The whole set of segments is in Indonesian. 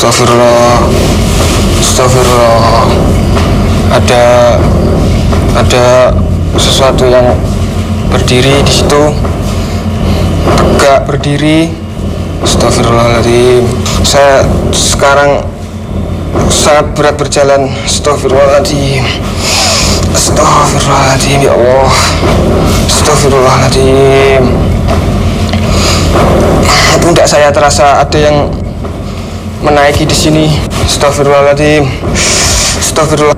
Astagfirullah, astagfirullah. Ada sesuatu yang berdiri di situ, tegak berdiri. Astagfirullahaladzim. Saya sekarang sangat berat berjalan. Astagfirullahaladzim. Astagfirullahaladzim, ya Allah. Astagfirullahaladzim. Pundak saya terasa ada yang menaiki di sini. Astagfirullahaladzim. Astagfirullah.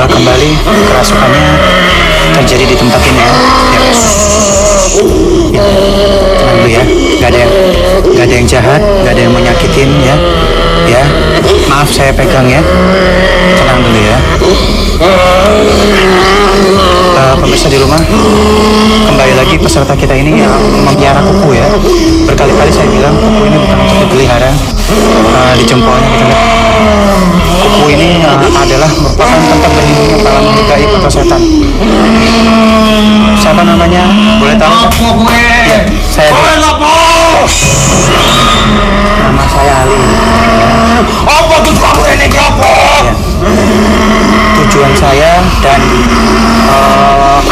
Kembali kerasukannya terjadi di tempat ini ya. Tenang dulu ya, nggak ada yang jahat, nggak ada yang mau nyakitin ya. Ya, maaf saya pegang ya. Tenang dulu ya. Pemirsa di rumah, kembali lagi peserta kita ini yang memelihara kuku ya. Berkali-kali saya bilang kuku ini bukan untuk dipelihara. Di jempolnya kita lihat kuku ini adalah merupakan tempat berlindungnya para makhluk gaib atau setan. Siapa namanya? Boleh tahu? Ya, saya. Nama saya Ali. Apa tujuan ini apa? Ya. Tujuan saya dan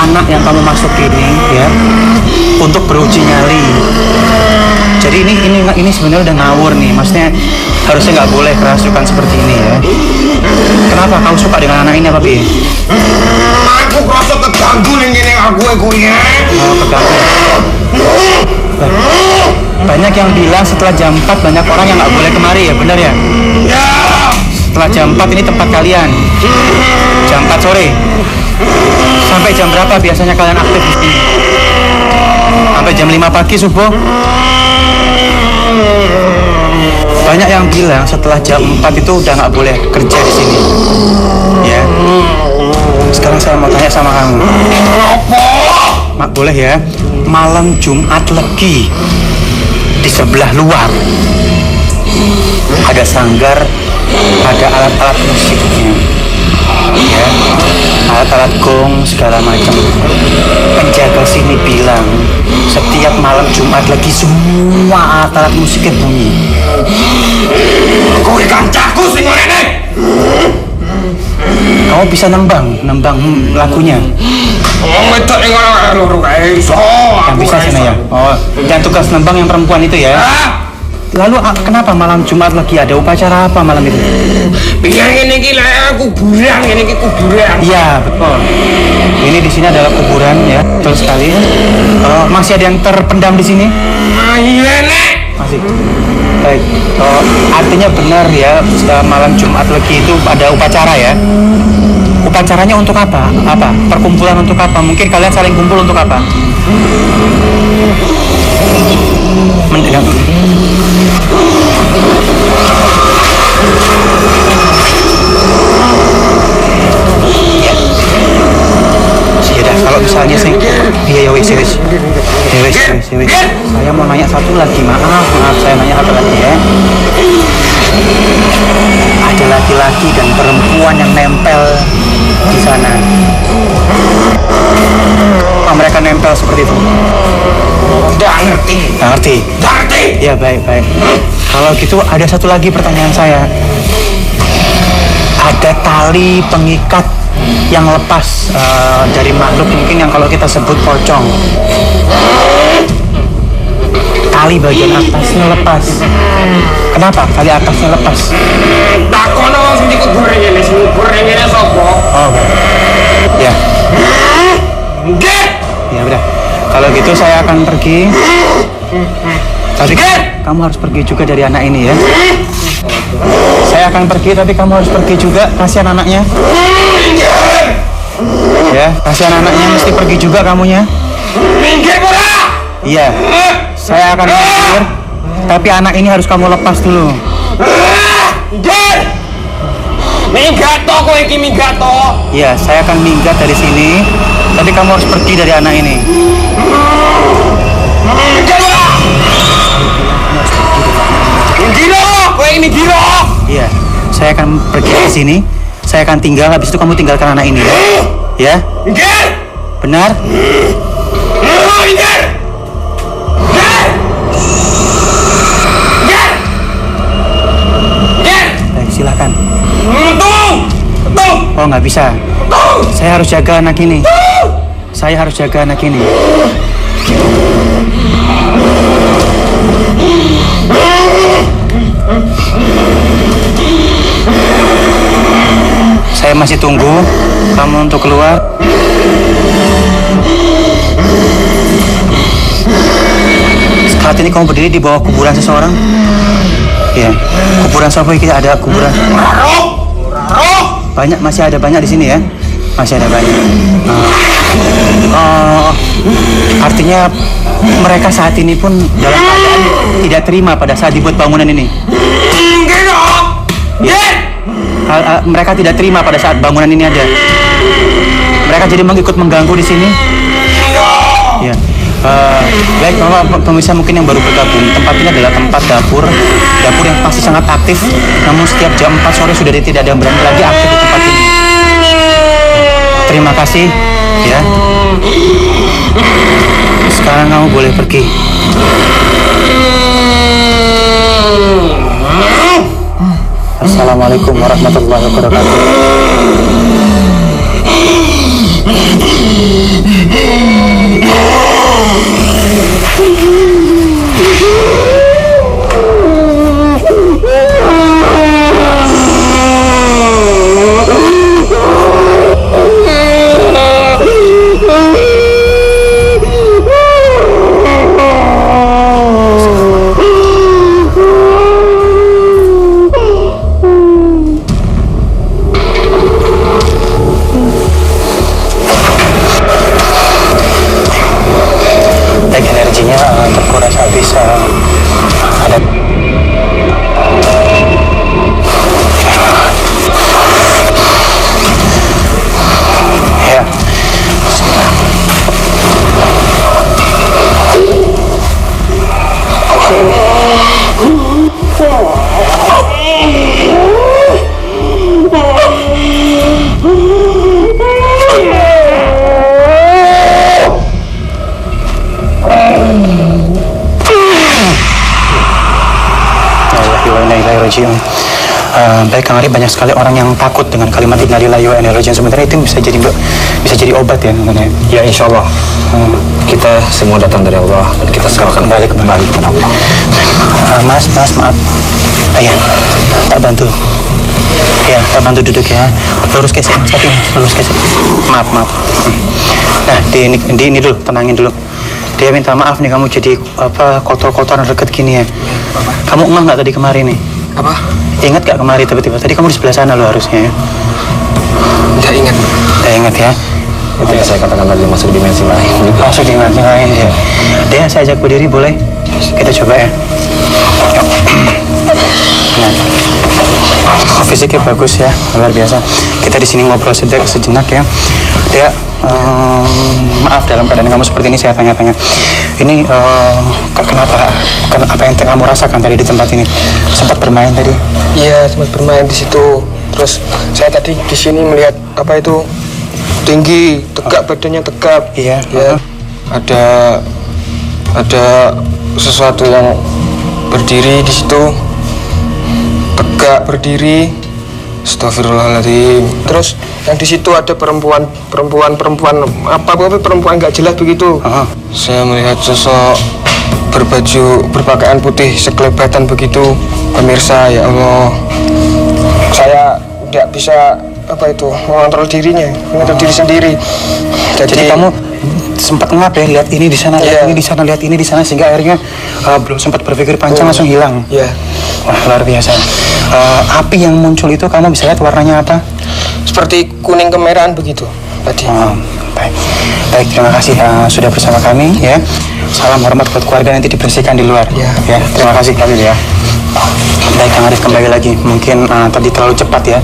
anak yang kamu masuk ini ya untuk beruji nyali. Jadi ini sebenarnya udah ngawur nih, maksudnya harusnya nggak boleh kerasukan seperti ini ya. Kenapa kau suka dengan anak ini apa Bi? Aku merasa keganggu nih gini aku ya. Oh, keganggu. Banyak yang bilang setelah jam 4 banyak orang yang nggak boleh kemari ya, benar ya? Ya. Setelah jam 4 ini tempat kalian. Jam 4 sore. Sampai jam berapa biasanya kalian aktif di sini? Sampai jam 5 pagi subuh. Banyak yang bilang setelah jam 4 itu udah nggak boleh kerja di sini. Ya. Sekarang saya mau tanya sama kamu. Mak boleh ya? Malam Jumat Legi di sebelah luar ada sanggar, ada alat-alat musiknya. Ya, alat-alat gong segala macam. Penjaga sini bilang setiap malam Jumat lagi semua alat-alat musiknya bunyi. Kowe kancaku sing ngene. Kamu bisa nembang lagunya. Oh, wedok ning ora loro kae iso. Yang bisa sini ya. Oh, yang tugas nembang yang perempuan itu ya. Lalu kenapa malam Jumat lagi ada upacara apa malam itu? Biar ngene iki lek kuburan, ngene iki kuburan. Iya, betul. Ini di sini adalah kuburan ya, betul sekali. Masih ada yang terpendam di sini? Iya, Nek. Masih. Baik. Artinya benar ya, malam Jumat Legi itu ada upacara ya. Upacaranya untuk apa? Apa? Perkumpulan untuk apa? Mungkin kalian saling kumpul untuk apa? Mendengar. Ya, kalau misalnya sih, iya wes. Saya mau nanya satu lagi, maaf saya nanya satu lagi ya. Ada laki-laki dan perempuan yang nempel di sana. Oh, mereka nempel seperti itu. Udah ngerti. Ngerti? Ngerti. Ya baik. Kalau gitu ada satu lagi pertanyaan saya. Ada tali pengikat yang lepas dari makhluk mungkin yang kalau kita sebut pocong. tali bagian atasnya lepas. Kenapa tali atasnya lepas? Takono sing dikubur ngene sapa? Oh, ya. Nggih. Ya udah. Kalau gitu saya akan pergi. Tapi kamu harus pergi juga dari anak ini ya. Saya akan pergi tapi kamu harus pergi juga. Kasihan anaknya. Ya, kasihan anaknya mesti pergi juga kamunya. Minggir ora? Iya. Saya akan minggir. Tapi anak ini harus kamu lepas dulu. Minggir. Minggat to kowe iki minggat to. Iya, saya akan minggat dari sini. Tapi kamu harus pergi dari anak ini. Minggir ora? Minggir kowe ini minggir. Iya, saya akan pergi dari sini. Saya akan tinggal, habis itu kamu tinggalkan anak ini ya. Ya? Minggir. Benar? Minggir. Baik, silakan. Tunggu. Oh, nggak bisa. Saya harus jaga anak ini. Saya harus jaga anak ini. Saya masih tunggu kamu untuk keluar. Saat ini kamu berdiri di bawah kuburan seseorang. Ya, kuburan siapa ini? Ada kuburan. Banyak, masih ada banyak di sini ya. Masih ada banyak. Artinya mereka saat ini pun dalam keadaan tidak terima pada saat dibuat bangunan ini. Mereka tidak terima pada saat bangunan ini ada. Mereka jadi ikut mengganggu di sini. Ya. Baik, pemirsa mungkin yang baru bergabung, tempat ini adalah tempat dapur yang pasti sangat aktif. Namun setiap jam 4 sore sudah tidak ada yang berani lagi aktif di tempat ini. Terima kasih, ya. Sekarang kamu boleh pergi. Assalamualaikum warahmatullahi wabarakatuh. Energinya terkuras habis. Ada ya. Baik Kang Ari, banyak sekali orang yang takut dengan kalimat innalillahi wa inna ilaihi raji'un. Sebenarnya itu bisa jadi obat ya sebenarnya. Ya insya Allah. Kita semua datang dari Allah dan kita semua akan balik kembali kepada Allah. Mas, maaf. Ayah, tak bantu. Ya, tak bantu duduk ya. Lurus kesek, lurus kesek. Maaf. Nah, di ini dulu, tenangin dulu. Dia minta maaf nih, kamu jadi kotor-kotoran deket gini ya. Kamu emang nggak tadi kemari nih? Apa? Ingat gak kemarin tiba-tiba? Tadi kamu di sebelah sana lo harusnya ya? Tidak ingat. Tidak ingat ya? Itu yang saya katakan tadi, masuk dimensi lain. Masuk dimensi lain ya. Dia saya ajak berdiri boleh? Kita coba ya. Nah, fisiknya bagus ya, luar biasa. Kita di sini ngobrol sejenak ya. Dia maaf dalam keadaan kamu seperti ini saya tanya-tanya. Ini kenapa? Apa yang kamu rasakan tadi di tempat ini? Sempat bermain tadi? Iya, sempat bermain di situ. Terus saya tadi di sini melihat apa itu tinggi, tegak, badannya tegap. Iya. Ya. Ada sesuatu yang berdiri di situ, tegak berdiri. Astagfirullahaladzim. Terus yang di situ ada perempuan apa perempuan nggak jelas begitu. Aha. Saya melihat sosok berpakaian putih sekelebatan begitu, pemirsa. Ya Allah, saya tidak bisa mengontrol diri sendiri. Jadi kamu sempat ngap ya, lihat ini di sana, lihat ini di sana, lihat ini di sana, sehingga akhirnya belum sempat berpikir panjang langsung hilang. Iya. Wah, luar biasa. Api yang muncul itu kamu bisa lihat warnanya apa? Seperti kuning kemerahan begitu tadi. Baik, terima kasih sudah bersama kami ya. Salam hormat buat keluarga, nanti dibersihkan di luar. Ya, terima kasih kali ya. Baik, Kang Arif kembali lagi. Mungkin tadi terlalu cepat ya.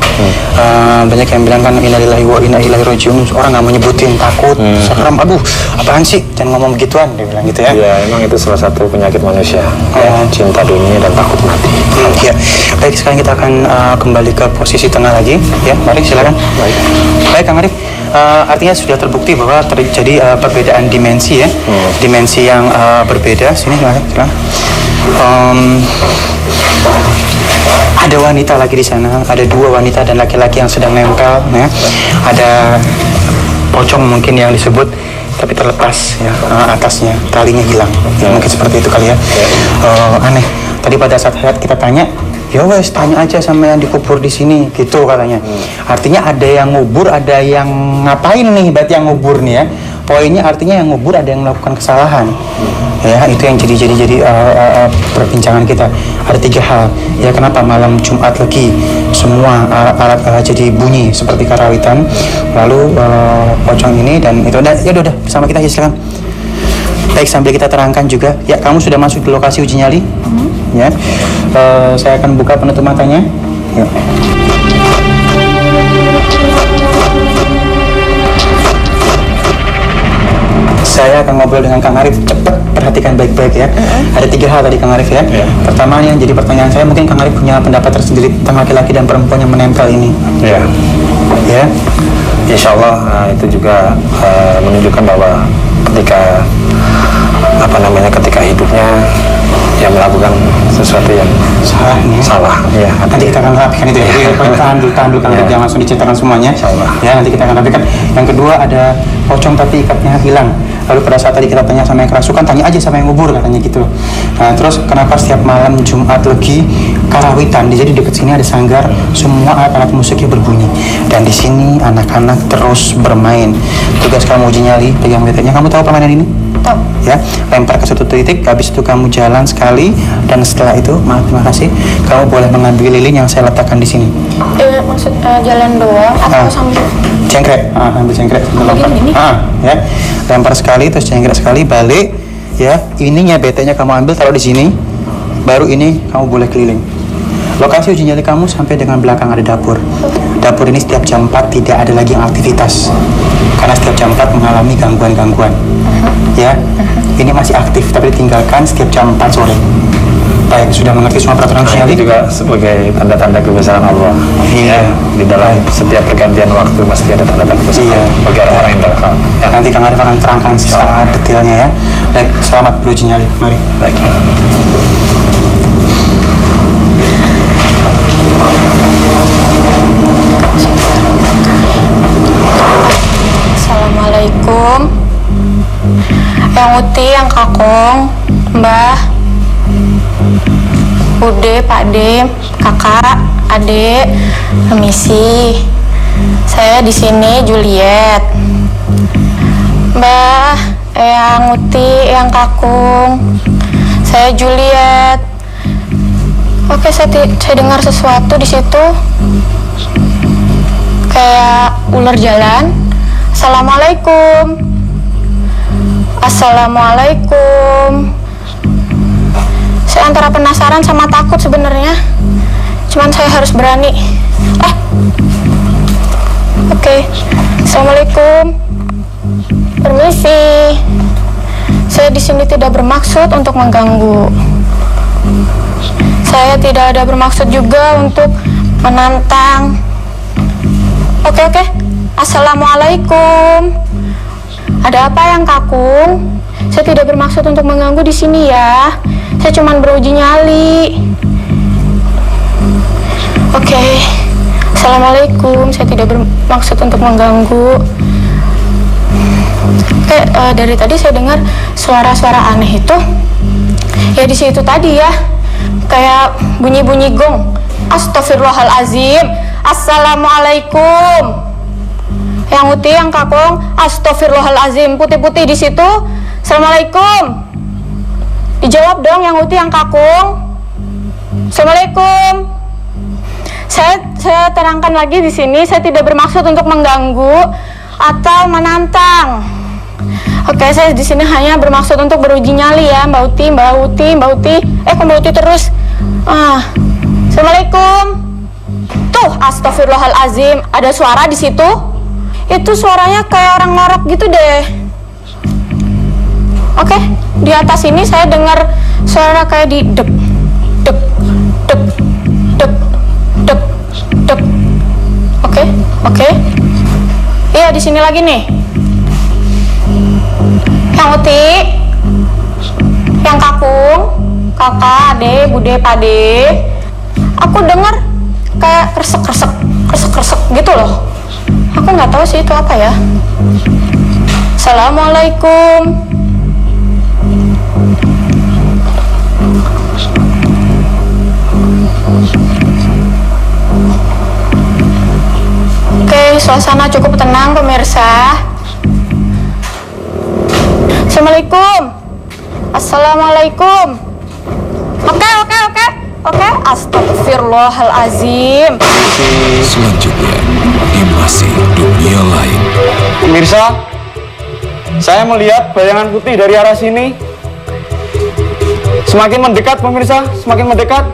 Banyak yang bilang kan innalillahi wa inna ilaihi rajiun. Orang nggak mau nyebutin, takut, serem. Aduh, apaan sih? Jangan ngomong begituan, dia bilang gitu ya. Iya, emang itu salah satu penyakit manusia. Cinta dunia dan takut mati. Ya, baik, sekarang kita akan kembali ke posisi tengah lagi. Ya, mari silakan. Baik, Kang Arif. Artinya sudah terbukti bahwa terjadi perbedaan dimensi ya, dimensi yang berbeda. Sini silakan. Ada wanita lagi di sana, ada 2 wanita dan laki-laki yang sedang nempel ya. Ada pocong mungkin yang disebut, tapi terlepas ya, atasnya talinya hilang ya, mungkin seperti itu kali ya. Aneh, tadi pada saat kita tanya, ya wes tanya aja sama yang dikubur di sini gitu katanya. Artinya ada yang ngubur, ada yang ngapain nih, berarti yang ngubur nih ya. Poinnya artinya yang ngubur ada yang melakukan kesalahan. Ya, itu yang jadi perbincangan kita. Ada 3 hal. Ya, kenapa malam Jumat Legi semua alat jadi bunyi seperti karawitan. Lalu pocong ini dan itu udah bersama kita aja silakan. Baik, sambil kita terangkan juga. Ya, kamu sudah masuk di lokasi uji nyali. Ya. Saya akan buka penutup matanya. Ya. Saya akan ngobrol dengan Kang Arif, cepat perhatikan baik-baik ya. Ada 3 hal tadi Kang Arif ya. Pertama yang jadi pertanyaan saya, mungkin Kang Arif punya pendapat tersendiri tentang laki-laki dan perempuan yang menempel ini. Iya. Ya. Insya Allah itu juga menunjukkan bahwa ketika ketika hidupnya yang melakukan sesuatu yang salah. Ya. Nanti kita akan rapikan itu ya. Tahan dulu Kang Arif, jangan langsung diceritakan semuanya. Ya, nanti kita akan rapikan. Yang kedua ada pocong tapi ikatnya hilang. Lalu pada saat tadi kita tanya sama yang kerasukan, tanya aja sama yang ngubur katanya gitu. Nah, terus kenapa setiap malam Jumat Legi karawitan? Jadi dekat sini ada sanggar, semua alat-alat musiknya berbunyi. Dan di sini anak-anak terus bermain. Tugas kamu uji nyali, pegang metenya. Kamu tahu permainan ini? Tahu. Ya, lempar ke satu titik, habis itu kamu jalan sekali, dan setelah itu, terima kasih, kamu boleh mengambil lilin yang saya letakkan di sini. Maksud jalan doang atau sambil cengkrek? Ambil cengkrek. Begini. Ya, lempar sekali, terus cengkrek sekali, balik. Ya, ininya BT-nya kamu ambil, taruh di sini. Baru ini kamu boleh keliling. Lokasi uji nyali kamu sampai dengan belakang ada dapur. Dapur ini setiap jam 4 tidak ada lagi yang aktivitas. Karena setiap jam 4 mengalami gangguan-gangguan. Ya, ini masih aktif tapi ditinggalkan setiap jam 4 sore. Baik, sudah mengerti semua peraturan uji nyali? Itu juga sebagai tanda-tanda kebesaran Allah. Iya. Di dalam setiap pergantian waktu mesti ada tanda-tanda kebesaran Allah bagi orang yang berhak. Ya. Nanti Kang Arif akan terangkan secara detailnya ya. Baik, selamat beruji nyali. Mari. Baik. Assalamualaikum. Yang Uti, yang Kakong, Mbah, Bude, Pak De, Kakak, Adek, permisi. Saya di sini Juliet. Mbah, yang Uti, yang Kakung, saya Juliet. Oke, saya dengar sesuatu di situ, kayak ular jalan. Assalamualaikum. Assalamualaikum. Saya antara penasaran sama takut sebenarnya. Cuman saya harus berani. Oke. Assalamualaikum. Permisi. Saya di sini tidak bermaksud untuk mengganggu. Saya tidak ada bermaksud juga untuk menantang. Oke. Assalamualaikum. Ada apa yang Kakung? Saya tidak bermaksud untuk mengganggu di sini ya. Saya cuma beruji nyali. Oke. Assalamualaikum. Saya tidak bermaksud untuk mengganggu. Oke, dari tadi saya dengar suara-suara aneh itu. Ya di situ tadi ya, kayak bunyi-bunyi gong. Astagfirullahalazim. Assalamualaikum. Yang Uti, yang Kakung, astagfirullahalazim. Putih-putih di situ. Assalamualaikum. Dijawab dong yang Uti, yang Kakung. Assalamualaikum. Saya terangkan lagi di sini, saya tidak bermaksud untuk mengganggu atau menantang. Oke, saya di sini hanya bermaksud untuk beruji nyali ya, Mbak Uti, Mbak Uti, Mbak Uti. Kok Mbak Uti terus? Assalamualaikum. Tuh, astagfirullahalazim. Ada suara di situ. Itu suaranya kayak orang ngorok gitu deh. Oke, di atas ini saya dengar suara kayak di dek, dek, dek, dek, dek, dek. Oke. Iya, di sini lagi nih. Yang Uti, yang Kakung, Kakak, Ade, Bude, Pade. Aku dengar kayak kresek gitu loh. Aku nggak tahu sih itu apa ya. Assalamualaikum. Oke, suasana cukup tenang pemirsa. Assalamualaikum. Oke. Astagfirullahalazim. Selanjutnya di masih dunia lain. Pemirsa, saya melihat bayangan putih dari arah sini. Semakin mendekat pemirsa, semakin mendekat.